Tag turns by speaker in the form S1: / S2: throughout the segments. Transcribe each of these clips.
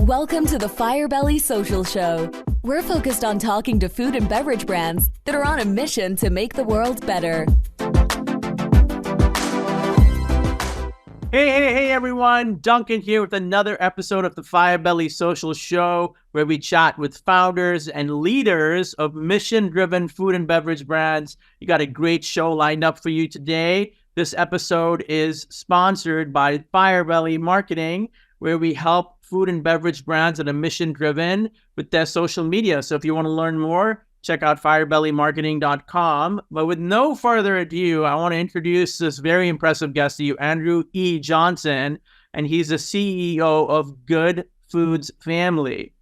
S1: Welcome to the Firebelly Social Show. We're focused on talking to food and beverage brands that are on a mission to make the world better.
S2: Hey, everyone. Duncan here with another episode of the Firebelly Social Show, where we chat with founders and leaders of mission-driven food and beverage brands. You got a great show lined up for you today. This episode is sponsored by Firebelly Marketing, where we help food and beverage brands that are mission-driven with their social media. So if you want to learn more, check out firebellymarketing.com. But with no further ado, I want to introduce this very impressive guest to you, Andrew E. Johnson, and he's the CEO of Goode Foods family.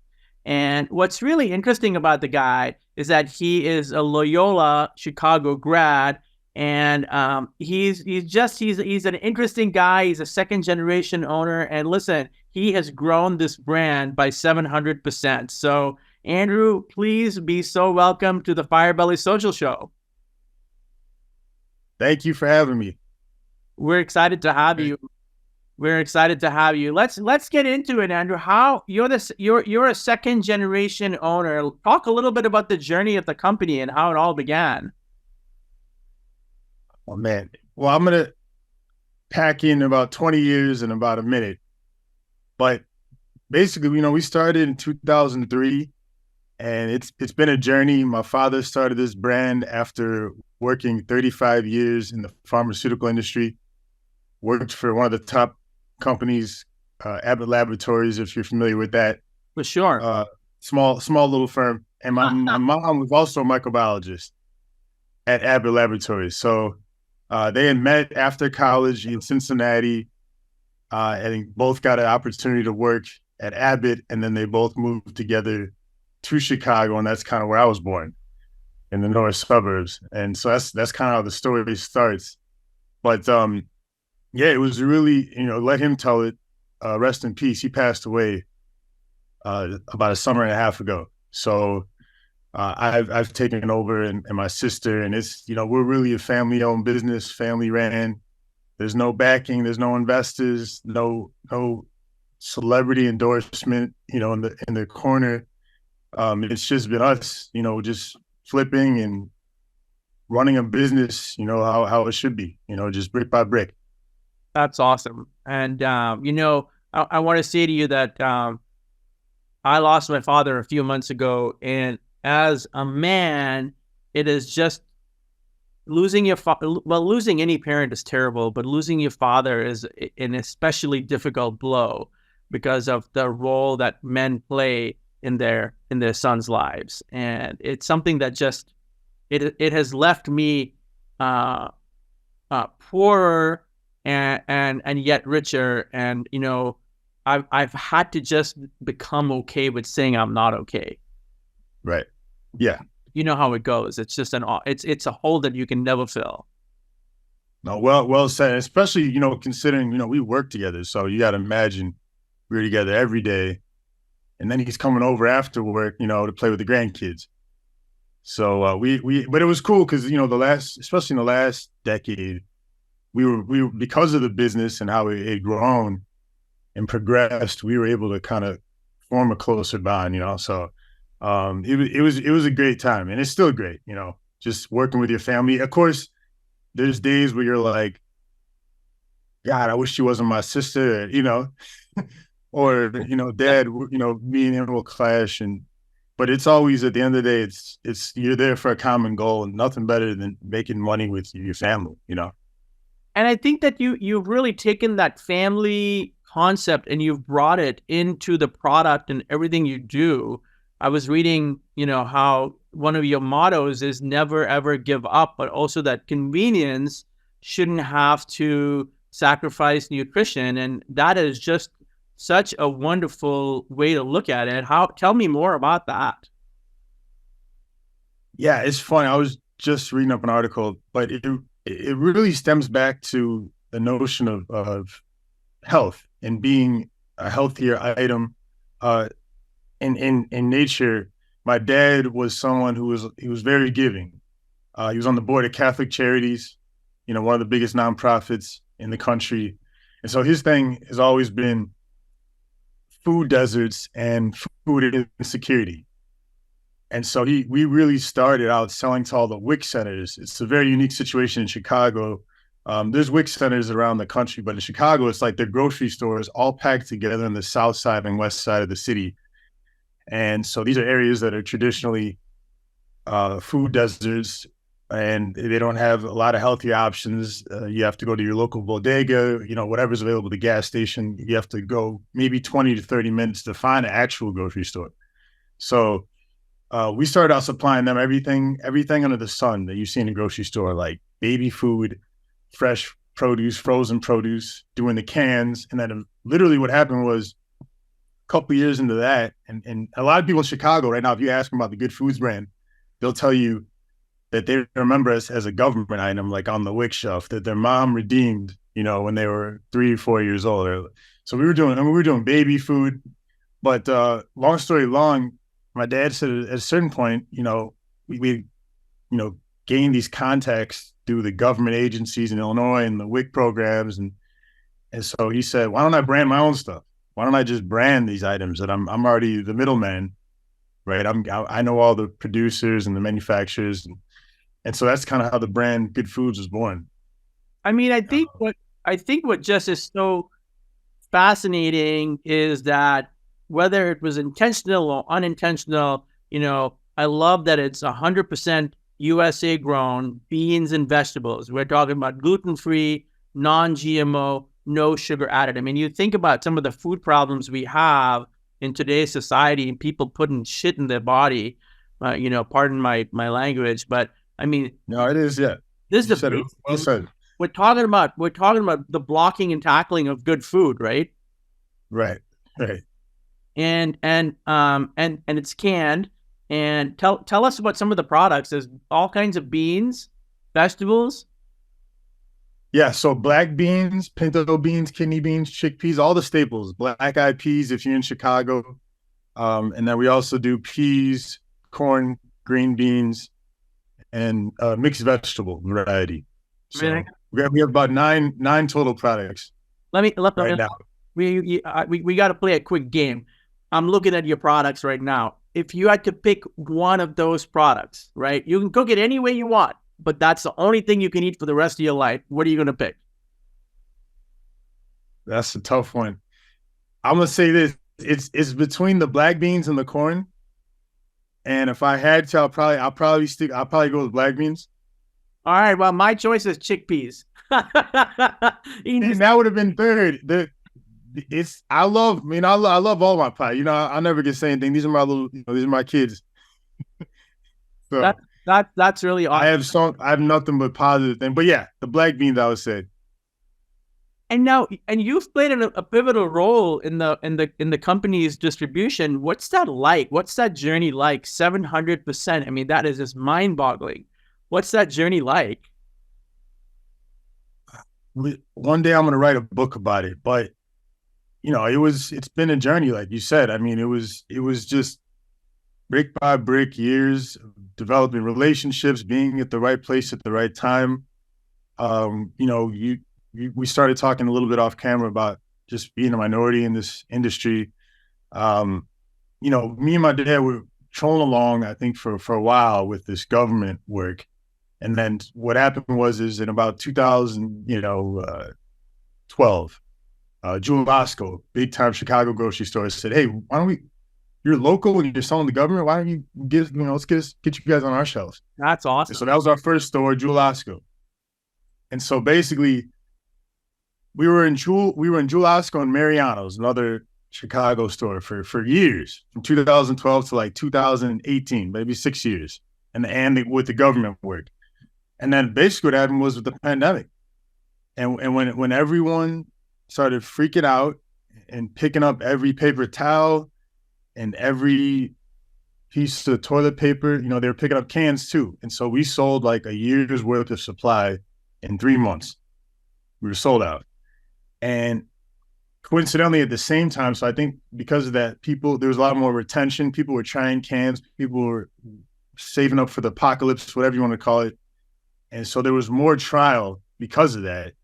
S2: And what's really interesting about the guy is that he is a Loyola Chicago grad, and he's an interesting guy. He's a second generation owner, and listen, he has grown this brand by 700%. So Andrew, please be so welcome to the Firebelly Social Show.
S3: Thank you for having me.
S2: We're excited to have you. Let's get into it, Andrew. How you're a second generation owner. Talk a little bit about the journey of the company and how it all began.
S3: Oh man. Well, I'm gonna pack in about 20 years in about a minute. But basically, we started in 2003. And it's been a journey. My father started this brand after working 35 years in the pharmaceutical industry. Worked for one of the top companies, Abbott Laboratories, if you're familiar with that.
S2: For sure.
S3: Small little firm. And my mom was also a microbiologist at Abbott Laboratories. So they had met after college in Cincinnati, and both got an opportunity to work at Abbott, and then they both moved together to Chicago, and that's kind of where I was born, in the north suburbs. And so that's kind of how the story starts. But yeah, it was really, let him tell it. Rest in peace. He passed away about a summer and a half ago. So I've taken over, and my sister, and it's, we're really a family-owned business, family-ran. There's no backing, there's no investors, no celebrity endorsement, in the corner. It's just been us, just flipping and running a business, how it should be, just brick by brick.
S2: That's awesome. And, I want to say to you that I lost my father a few months ago. And as a man, it is just losing your losing any parent is terrible, but losing your father is an especially difficult blow because of the role that men play in their sons' lives. And it's something that just it has left me poorer and yet richer. And I've had to just become okay with saying I'm not okay.
S3: Right. Yeah.
S2: You know how it goes. It's just it's a hole that you can never fill.
S3: No, well said. Especially, considering, we work together. So you got to imagine we're together every day. And then he's coming over after work, to play with the grandkids. So but it was cool because, especially in the last decade, we were because of the business and how it had grown and progressed, we were able to kind of form a closer bond, So it was a great time, and it's still great, just working with your family. Of course, there's days where you're like, God, I wish she wasn't my sister, or, Dad, me and him will clash. But it's always, at the end of the day, it's you're there for a common goal, and nothing better than making money with your family,
S2: And I think that you've really taken that family concept and you've brought it into the product and everything you do. I was reading, how one of your mottos is never, ever give up, but also that convenience shouldn't have to sacrifice nutrition. And that is just such a wonderful way to look at it. Tell me more about that.
S3: Yeah, it's funny. I was just reading up an article, but it really stems back to the notion of health and being a healthier item. In nature, my dad was someone who was very giving. He was on the board of Catholic Charities, one of the biggest nonprofits in the country. And so his thing has always been food deserts and food insecurity. And so we really started out selling to all the WIC centers. It's a very unique situation in Chicago. There's WIC centers around the country, but in Chicago, it's like the grocery stores all packed together on the south side and west side of the city. And so these are areas that are traditionally food deserts, and they don't have a lot of healthy options. You have to go to your local bodega, whatever's available at the gas station. You have to go maybe 20 to 30 minutes to find an actual grocery store. So we started out supplying them everything under the sun that you see in a grocery store, like baby food, fresh produce, frozen produce, doing the cans. And then literally what happened was a couple of years into that, and a lot of people in Chicago right now, if you ask them about the Goode Foods brand, they'll tell you that they remember us as a government item, like on the WIC shelf, that their mom redeemed, when they were 3 or 4 years old. So we were doing baby food. But long story long, my dad said at a certain point, we gained these contacts through the government agencies in Illinois and the WIC programs. And so he said, why don't I brand my own stuff? Why don't I just brand these items that I'm already the middleman, right? I know all the producers and the manufacturers. And so that's kind of how the brand Goode Foods was born.
S2: I mean, I think what just is so fascinating is that whether it was intentional or unintentional, I love that it's 100% USA grown beans and vegetables. We're talking about gluten-free, non-GMO, no sugar added. I mean, you think about some of the food problems we have in today's society and people putting shit in their body, pardon my language, but I mean,
S3: no, it is. Yeah.
S2: This is
S3: well said.
S2: We're talking about the blocking and tackling of good food, right?
S3: Right.
S2: And it's canned. And tell us about some of the products. There's all kinds of beans, vegetables.
S3: Yeah, so black beans, pinto beans, kidney beans, chickpeas, all the staples. Black-eyed peas if you're in Chicago. And then we also do peas, corn, green beans, and mixed vegetable variety. So we have about nine total products. Right now.
S2: We got to play a quick game. I'm looking at your products right now. If you had to pick one of those products, right, you can cook it any way you want, but that's the only thing you can eat for the rest of your life. What are you going to pick?
S3: That's a tough one. I'm going to say this. It's between the black beans and the corn. And if I had to, I'll probably go with black beans.
S2: All right. Well, my choice is chickpeas.
S3: And that would have been third. I love all my pie. I'll never get say anything. These are these are my kids. So
S2: that's really awesome.
S3: I have nothing but positive things. But yeah, the black beans, I would say.
S2: And you've played a pivotal role in the company's distribution. What's that like? What's that journey like? 700%. I mean, that is just mind-boggling. What's that journey like?
S3: One day I'm going to write a book about it, but it's been a journey, like you said. I mean, it was just brick by brick, years of developing relationships, being at the right place at the right time. We started talking a little bit off camera about just being a minority in this industry. Me and my dad were trolling along, I think, for a while with this government work. And then what happened is in about 2012, Jewel Osco, big time Chicago grocery store, said, "Hey, why don't you're local and you're selling the government. Why don't you let's get you guys on our shelves?"
S2: That's awesome.
S3: And so that was our first store, Jewel Osco. And so basically, we were in Jewel Osco and Mariano's, another Chicago store, for years, from 2012 to like 2018, maybe 6 years, and with the government work. And then basically what happened was with the pandemic, and when everyone started freaking out and picking up every paper towel and every piece of toilet paper, they were picking up cans too. And so we sold like a year's worth of supply in 3 months. We were sold out. And coincidentally at the same time, so I think because of that, there was a lot more retention. People were trying cans. People were saving up for the apocalypse, whatever you want to call it. And so there was more trial because of that.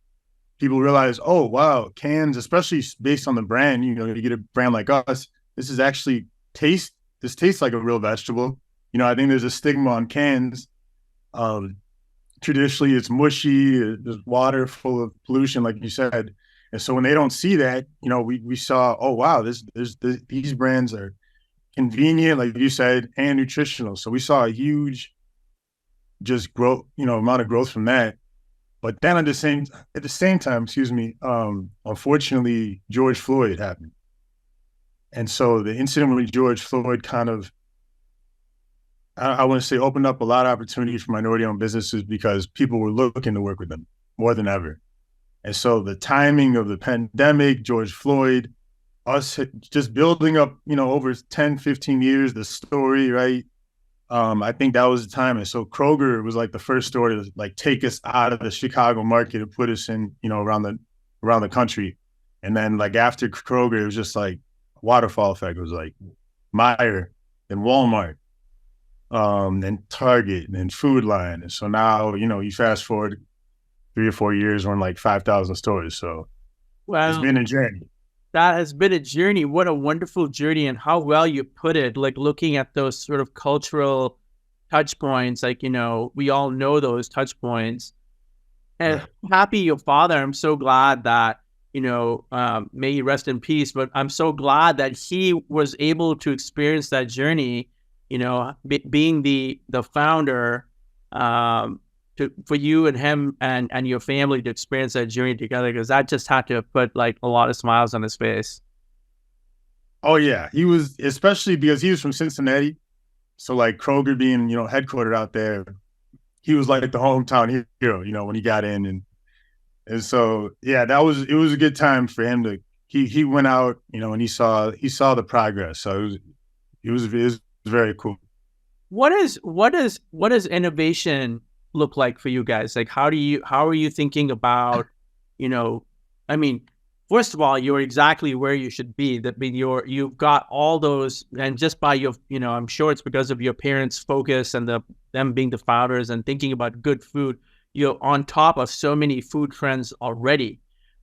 S3: people realize, oh, wow, cans, especially based on the brand, you get a brand like us, this is actually this tastes like a real vegetable. I think there's a stigma on cans. Traditionally, it's mushy, there's water full of pollution, like you said. And so when they don't see that, we saw, oh, wow, these brands are convenient, like you said, and nutritional. So we saw a huge just growth, amount of growth from that. But then at the same time, unfortunately, George Floyd happened. And so the incident with George Floyd kind of, I want to say, opened up a lot of opportunities for minority-owned businesses because people were looking to work with them more than ever. And so the timing of the pandemic, George Floyd, us just building up, over 10, 15 years, the story, right? I think that was the time. And so Kroger was like the first store to like take us out of the Chicago market and put us in, around the country. And then like after Kroger, it was just like waterfall effect. It was like Meijer and Walmart, and Target and Food Line. And so now, you fast forward 3 or 4 years, we're in like 5,000 stores. So it's been a journey.
S2: That has been a journey. What a wonderful journey, and how well you put it, like looking at those sort of cultural touch points, like, we all know those touch points. And happy your father. I'm so glad that, may he rest in peace, but I'm so glad that he was able to experience that journey, being the founder, for you and him and your family to experience that journey together, because that just had to put like a lot of smiles on his face.
S3: Oh yeah, he was, especially because he was from Cincinnati, so like Kroger being headquartered out there, he was like the hometown hero, when he got in, and so yeah, it was a good time for him to he went out, and he saw the progress, so it was very cool.
S2: What does innovation look like for you guys? Like, how are you thinking about, I mean, first of all, you're exactly where you should be. You've got all those, and just by your, I'm sure it's because of your parents' focus and them being the founders and thinking about good food. You're on top of so many food trends already.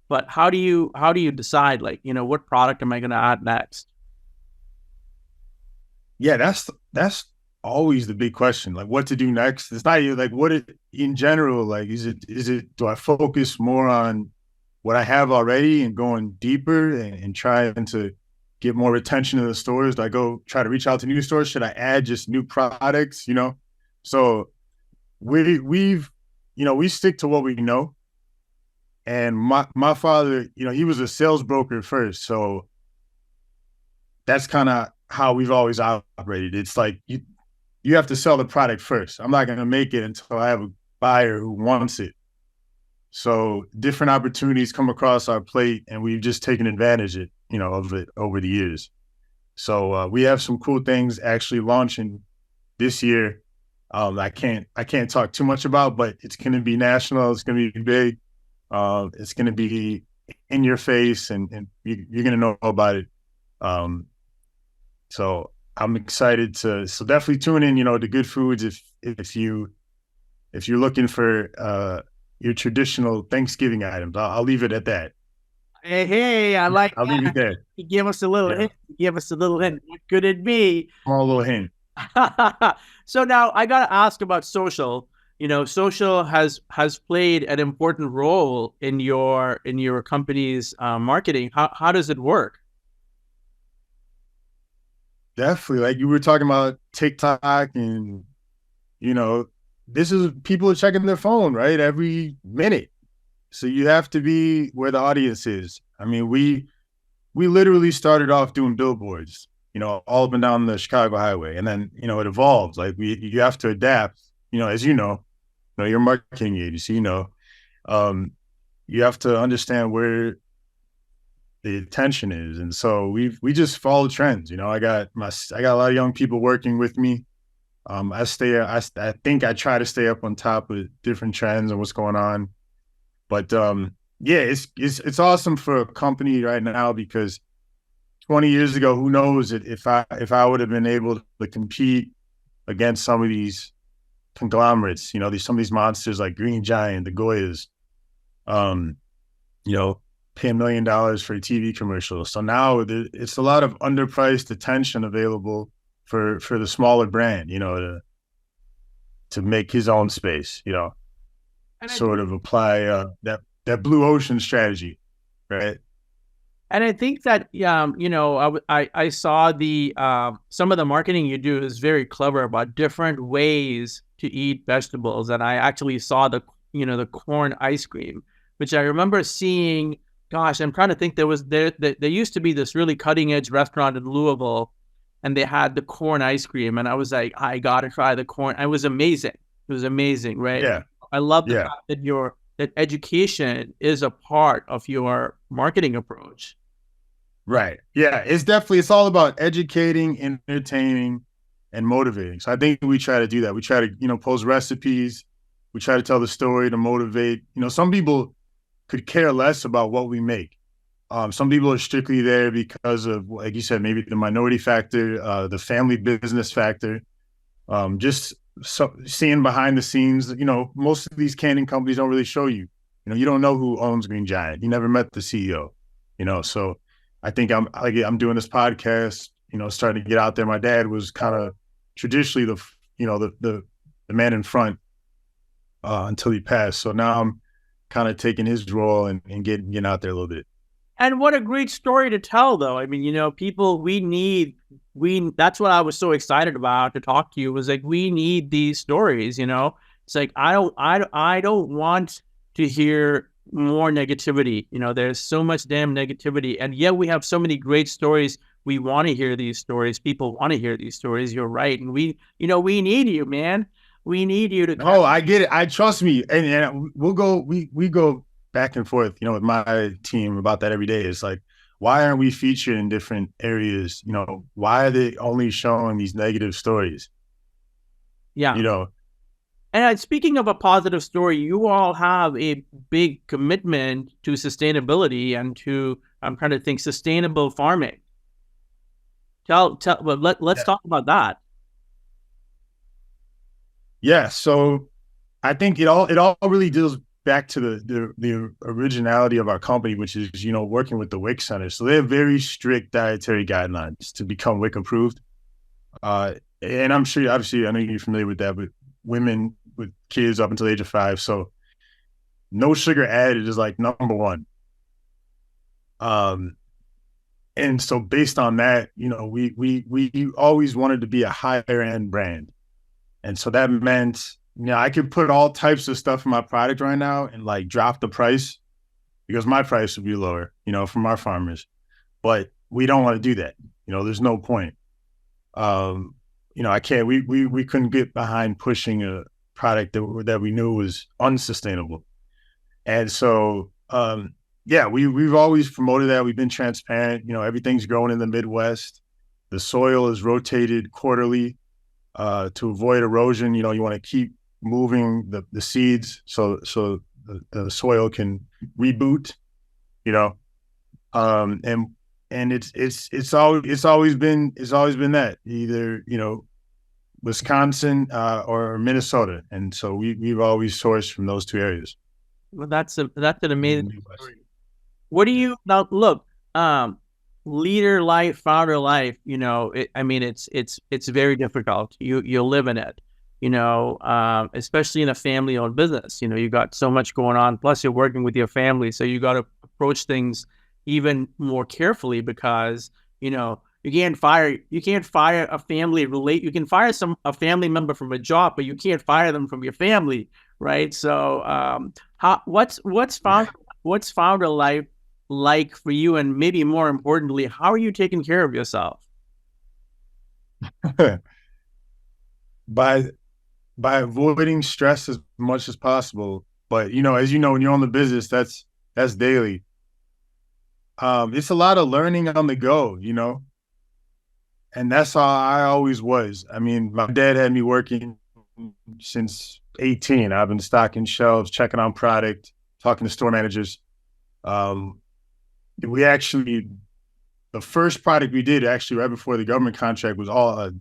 S2: But how do you decide, like, what product am I going to add next?
S3: Yeah, that's always the big question, like what to do next. It's not like in general, like is it do I focus more on what I have already and going deeper and trying to get more retention in the stores? Do I go try to reach out to new stores? Should I add just new products? So we stick to what we know. And my father, he was a sales broker first, so that's kind of how we've always operated. It's like you have to sell the product first. I'm not going to make it until I have a buyer who wants it. So different opportunities come across our plate, and we've just taken advantage of it over the years. So we have some cool things actually launching this year. I can't talk too much about, but it's going to be national. It's going to be big. It's going to be in your face, and you're going to know about it. So I'm excited so definitely tune in, to Goode Foods if you're looking for your traditional Thanksgiving items. I'll leave it at that.
S2: Hey, I like.
S3: I'll leave it there.
S2: Give us a little hint. Give us a little hint. What could it be?
S3: Small little hint.
S2: So now I gotta ask about social. Social has played an important role in your company's marketing. How does it work?
S3: Definitely, like you were talking about TikTok, and this is, people are checking their phone, right, every minute. So you have to be where the audience is. I mean, we literally started off doing billboards, all up and down the Chicago highway, and then it evolved. Like you have to adapt. As you're a marketing agency. You have to understand where the attention is, and so we just follow trends. I got a lot of young people working with me. I think I try to stay up on top of different trends and what's going on. But yeah, it's awesome for a company right now, because 20 years ago, who knows if I would have been able to compete against some of these conglomerates, some of these monsters like Green Giant, the Goyas. pay $1 million for a TV commercial. So now it's a lot of underpriced attention available for the smaller brand, to make his own space,
S2: And
S3: sort of apply that blue ocean strategy, right?
S2: I think that I saw the some of the marketing you do is very clever about different ways to eat vegetables, and I actually saw the corn ice cream, which I remember seeing. Gosh, I'm trying to think. There used to be this really cutting edge restaurant in Louisville, and they had the corn ice cream, and I was like, I gotta try the corn. It was amazing. It was amazing, right?
S3: Yeah.
S2: I love the
S3: Yeah.
S2: fact that education is a part of your marketing approach.
S3: Right. Yeah. It's all about educating, entertaining, and motivating. So I think we try to do that. We try to, post recipes. We try to tell the story to motivate. Some people could care less about what we make. Some people are strictly there because of, like you said, maybe the minority factor, the family business factor, just seeing behind the scenes. Most of these canning companies don't really show you. You don't know who owns Green Giant. You never met the CEO. So I think I'm doing this podcast. Starting to get out there. My dad was kind of traditionally the man in front until he passed. So now I'm kind of taking his role and getting out there a little bit.
S2: And what a great story to tell, though. I mean, people, that's what I was so excited about to talk to you, was like, we need these stories, It's like, I don't want to hear more negativity. There's so much damn negativity. And yet we have so many great stories. We want to hear these stories. People want to hear these stories. You're right. And we need you, man. We need you to.
S3: Oh, I get it. I trust me. And we'll go, we go back and forth, with my team about that every day. It's like, why aren't we featured in different areas? Why are they only showing these negative stories?
S2: Yeah. And speaking of a positive story, you all have a big commitment to sustainability and to, I'm trying to think, sustainable farming. Let's talk about that.
S3: Yeah. So I think it all really deals back to the originality of our company, which is, working with the WIC Center. So they have very strict dietary guidelines to become WIC approved. And I'm sure, obviously, I know you're familiar with that, but women with kids up until the age of 5. So no sugar added is like number one. And so based on that, we always wanted to be a higher end brand. And so that meant, I could put all types of stuff in my product right now and like drop the price because my price would be lower, from our farmers. But we don't want to do that. There's no point. I can't, we couldn't get behind pushing a product that we knew was unsustainable. And so, we've always promoted that. We've been transparent. Everything's growing in the Midwest. The soil is rotated quarterly to avoid erosion. You want to keep moving the seeds so the soil can reboot. And it's always been that either Wisconsin or Minnesota, and so we've always sourced from those two areas.
S2: Well, that's an amazing story. What do you now look? Leader life, founder life. It's very difficult. You live in it. Especially in a family-owned business. You got so much going on. Plus, you're working with your family, so you got to approach things even more carefully because you can't fire a family you can fire a family member from a job, but you can't fire them from your family, right? So what's founder life like for you, and maybe more importantly, how are you taking care of yourself?
S3: By avoiding stress as much as possible. But as you know, when you're on the business, that's daily. It's a lot of learning on the go, and that's how I always was. I mean, my dad had me working since 18. I've been stocking shelves, checking on product, talking to store managers. The first product we did actually right before the government contract was all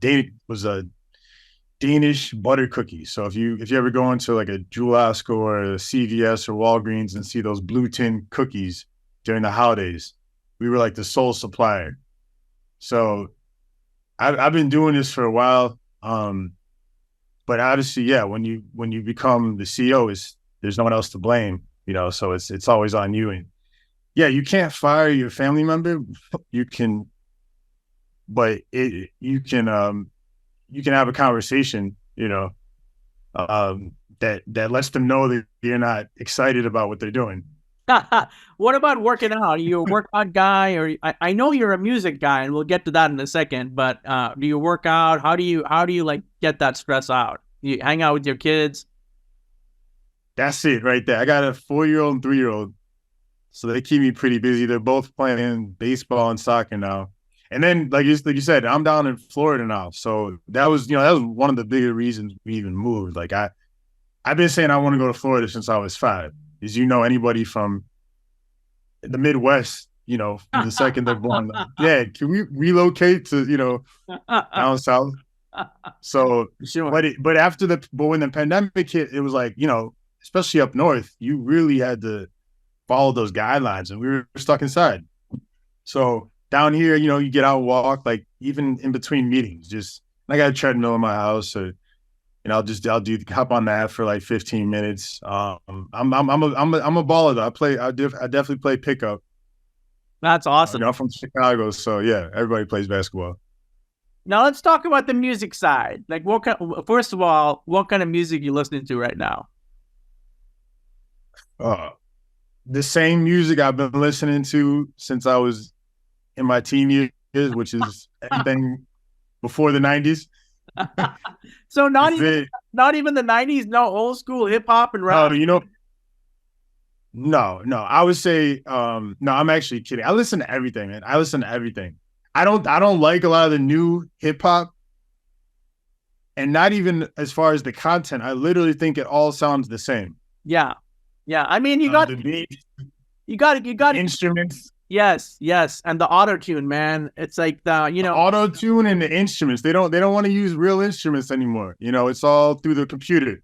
S3: Danish butter cookies. So if you ever go into like a Jewel Osco or a CVS or Walgreens and see those blue tin cookies during the holidays, we were like the sole supplier. So I've been doing this for a while. But obviously, yeah, when you become the CEO, there's no one else to blame, so it's always on you. And yeah, you can't fire your family member. You can, but you can have a conversation, that lets them know that you're not excited about what they're doing.
S2: What about working out? Are you a workout guy, or I know you're a music guy, and we'll get to that in a second. But do you work out? How do you like get that stress out? You hang out with your kids?
S3: That's it right there. I got a 4-year-old and 3-year-old, so they keep me pretty busy. They're both playing baseball and soccer now. And then, like you said, I'm down in Florida now, so that was one of the bigger reasons we even moved. Like I've been saying I want to go to Florida since I was 5. Is anybody from the Midwest, the second they're born, yeah, can we relocate to, down south? So,
S2: sure.
S3: but when the pandemic hit, it was like, especially up north, you really had to follow those guidelines, and we were stuck inside. So down here, you get out and walk, like even in between meetings. I got a treadmill in my house, or I'll hop on that for like 15 minutes. I'm a baller though. I definitely play pickup.
S2: That's awesome.
S3: I'm from Chicago, so yeah, everybody plays basketball.
S2: Now let's talk about the music side. Like, first of all, what kind of music are you listening to right now?
S3: The same music I've been listening to since I was in my teen years, which is everything before the 90s.
S2: So not even the 90s, no old school hip hop and rap.
S3: No. I would say no. I'm actually kidding. I listen to everything, man. I listen to everything. I don't like a lot of the new hip hop, and not even as far as the content. I literally think it all sounds the same.
S2: Yeah. I mean, you got
S3: the beat,
S2: you got
S3: instruments.
S2: Yes, and the auto tune, man. It's like the
S3: auto tune and the instruments. They don't want to use real instruments anymore. It's all through the computer.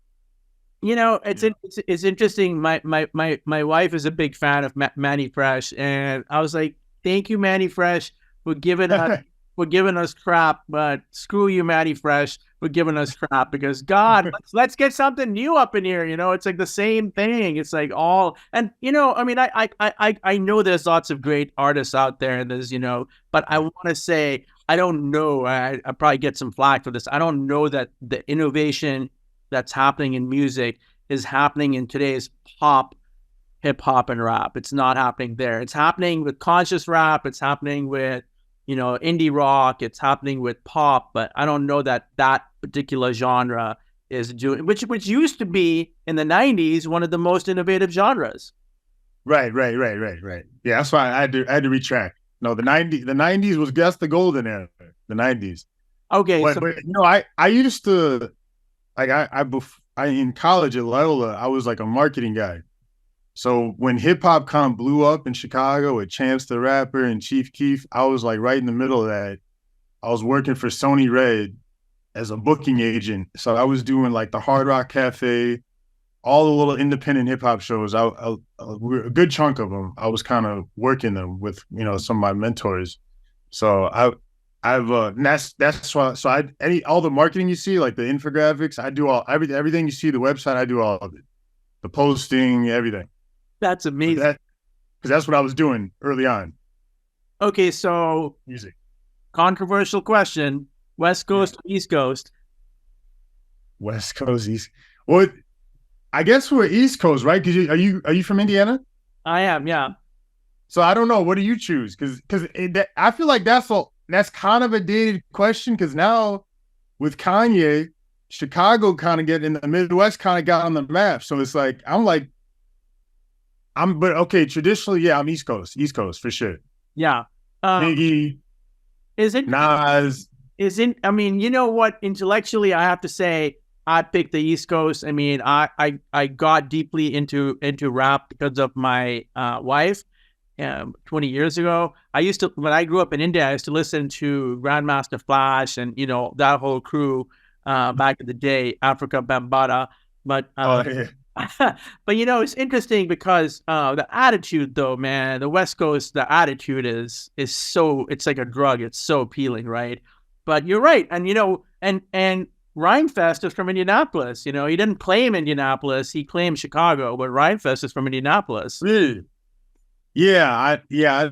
S2: It's interesting. My wife is a big fan of Manny Fresh, and I was like, thank you, Manny Fresh, for giving us crap, but screw you, Manny Fresh, for giving us crap, because God, let's get something new up in here. It's like the same thing. It's like all, and I mean, I know there's lots of great artists out there, and there's but I want to say, I don't know. I probably get some flack for this. I don't know that the innovation that's happening in music is happening in today's pop, hip hop, and rap. It's not happening there. It's happening with conscious rap. It's happening with indie rock. It's happening with pop, but I don't know that particular genre is doing, which used to be in the 90s one of the most innovative genres. Right.
S3: Yeah, that's why I had to retract. No, the 90s that's the golden era. The 90s.
S2: Okay,
S3: but I used to, like, I in college at Loyola, I was like a marketing guy. So when hip hop kind of blew up in Chicago with Chance the Rapper and Chief Keef, I was like right in the middle of that. I was working for Sony Red as a booking agent. So I was doing like the Hard Rock Cafe, all the little independent hip hop shows. A good chunk of them, I was kind of working them with, some of my mentors. So that's why. So all the marketing you see, like the infographics, I do everything you see, the website, I do all of it, the posting, everything.
S2: That's amazing.
S3: Because that's what I was doing early on.
S2: Okay, so
S3: music.
S2: Controversial question: West Coast, or East Coast?
S3: West Coast, East. Well, I guess we're East Coast, right? Because are you from Indiana?
S2: I am, yeah.
S3: So I don't know. What do you choose? Because I feel like that's kind of a dated question. Because now with Kanye, Chicago kind of in the Midwest kind of got on the map. So it's like but okay, traditionally, yeah, I'm East Coast for sure.
S2: Yeah.
S3: Biggie.
S2: Is it
S3: Nas?
S2: I mean, you know what? Intellectually, I have to say, I picked the East Coast. I mean, I got deeply into rap because of my wife. 20 years ago, when I grew up in India, I used to listen to Grandmaster Flash and that whole crew. back in the day, Africa Bambata. But
S3: Yeah.
S2: but it's interesting because the attitude, though, man, the West Coast, the attitude is so, it's like a drug. It's so appealing, right? But you're right, and and Rhymefest is from Indianapolis. He didn't claim Indianapolis; he claimed Chicago. But Rhymefest is from Indianapolis.
S3: Really? Yeah, I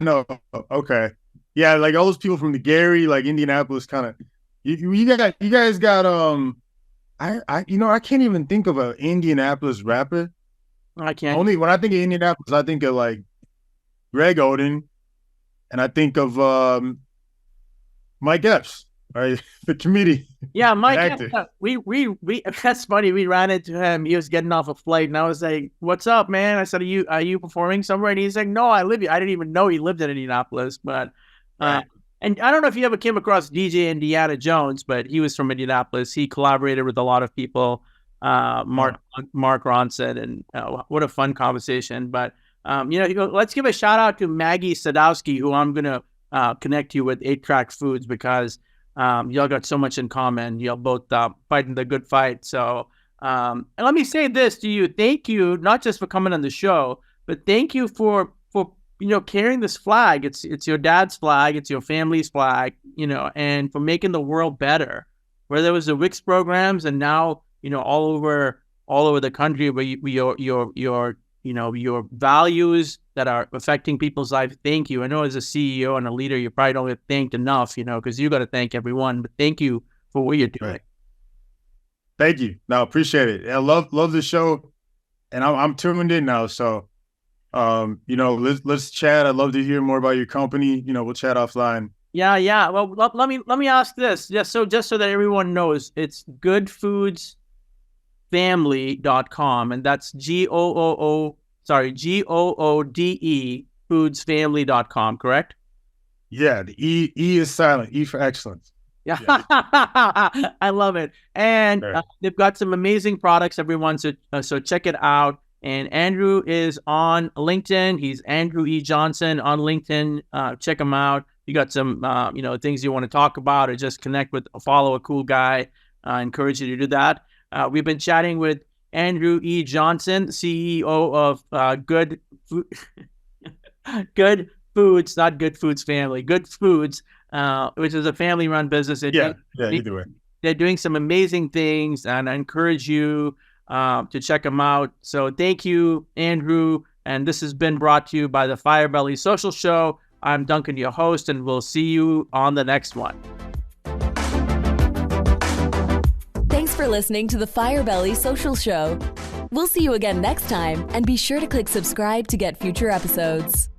S3: know. Okay, yeah, like all those people from the Gary, like Indianapolis, kind of. You guys got I can't even think of an Indianapolis rapper.
S2: I can't.
S3: Only when I think of Indianapolis, I think of like Greg Oden, and I think of Mike Epps, right? The comedian.
S2: Yeah, Mike Epps. We that's funny. We ran into him. He was getting off a flight, and I was like, "What's up, man?" I said, "Are you performing somewhere?" And he's like, "No, I live here." I didn't even know he lived in Indianapolis, but.
S3: Right.
S2: And I don't know if you ever came across DJ Indiana Jones, but he was from Indianapolis. He collaborated with a lot of people, Mark Ronson, and what a fun conversation. But, let's give a shout out to Maggie Sadowski, who I'm going to connect you with 8-Track Foods, because y'all got so much in common. Y'all both fighting the good fight. So, and let me say this to you. Thank you, not just for coming on the show, but thank you for carrying this flag. It's your dad's flag, it's your family's flag, and for making the world better. Where there was the WICS programs, and now all over the country, where your values that are affecting people's lives. Thank you. I know as a CEO and a leader, you probably don't get thanked enough, because you got to thank everyone. But thank you for what you're doing.
S3: Right. Thank you. No, appreciate it. I love the show, and I'm tuned in now. So. Let's chat. I'd love to hear more about your company. We'll chat offline.
S2: Yeah. Well, let me ask this. Just so that everyone knows, it's goodefoodsfamily.com, and that's GOODE foodsfamily.com, correct?
S3: Yeah, the E is silent. E for excellence.
S2: Yeah, yes. I love it. And they've got some amazing products, everyone. So check it out. And Andrew is on LinkedIn. He's Andrew E. Johnson on LinkedIn. Check him out. You got some, things you want to talk about, or just follow a cool guy. I encourage you to do that. We've been chatting with Andrew E. Johnson, CEO of Goode Foods, not Good Foods Family, Goode Foods, which is a family-run business.
S3: Either way.
S2: They're doing some amazing things, and I encourage you to check them out. So thank you, Andrew. And this has been brought to you by the Firebelly Social Show. I'm Duncan, your host, and we'll see you on the next one.
S1: Thanks for listening to the Firebelly Social Show. We'll see you again next time, and be sure to click subscribe to get future episodes.